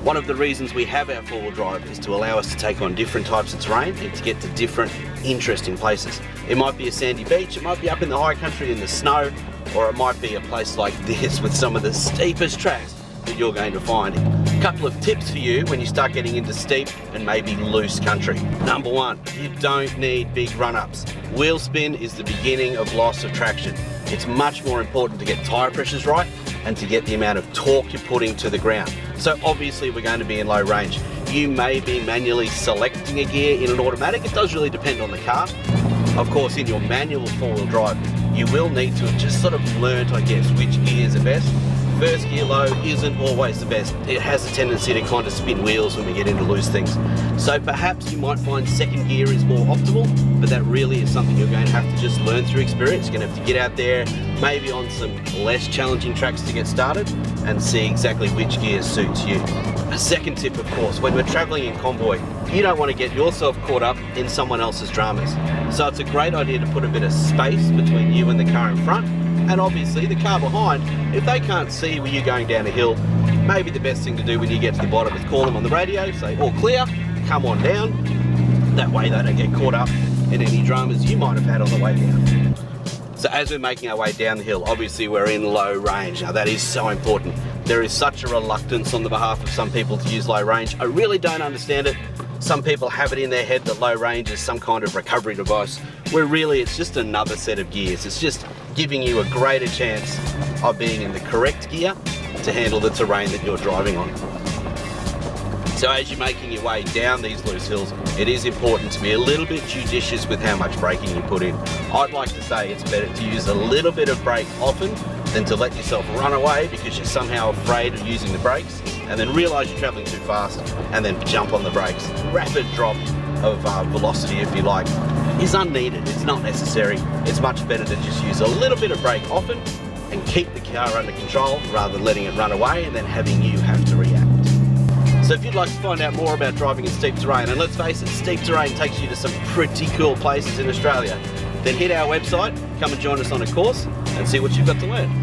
One of the reasons we have our four-wheel drive is to allow us to take on different types of terrain and to get to different interesting places. It might be a sandy beach, it might be up in the high country in the snow, or it might be a place like this with some of the steepest tracks that you're going to find. A couple of tips for you when you start getting into steep and maybe loose country. Number one, you don't need big run-ups. Wheel spin is the beginning of loss of traction. It's much more important to get tyre pressures right and to get the amount of torque you're putting to the ground. So obviously we're going to be in low range. You may be manually selecting a gear in an automatic. It does really depend on the car. Of course, in your manual four-wheel drive, you will need to have just sort of learned, I guess, which gears are best. First gear low isn't always the best. It has a tendency to kind of spin wheels when we get into loose things. So perhaps you might find second gear is more optimal, but that really is something you're going to have to just learn through experience. You're going to have to get out there, maybe on some less challenging tracks to get started, and see exactly which gear suits you. A second tip, of course, when we're traveling in convoy, you don't want to get yourself caught up in someone else's dramas. So it's a great idea to put a bit of space between you and the car in front, and obviously the car behind. If they can't see where you're going down a hill, maybe the best thing to do when you get to the bottom is call them on the radio, say all clear, come on down. That way they don't get caught up in any dramas you might have had on the way down. So as we're making our way down the hill, obviously we're in low range. Now that is so important. There is such a reluctance on the behalf of some people to use low range. I really don't understand it. Some people have it in their head that low range is some kind of recovery device, where really it's just another set of gears. It's just giving you a greater chance of being in the correct gear to handle the terrain that you're driving on. So as you're making your way down these loose hills, it is important to be a little bit judicious with how much braking you put in. I'd like to say it's better to use a little bit of brake often than to let yourself run away because you're somehow afraid of using the brakes and then realise you're travelling too fast and then jump on the brakes. Rapid drop of velocity, if you like, is unneeded. It's not necessary. It's much better to just use a little bit of brake often and keep the car under control rather than letting it run away and then having you have to react. So if you'd like to find out more about driving in steep terrain, and let's face it, steep terrain takes you to some pretty cool places in Australia, then hit our website, come and join us on a course and see what you've got to learn.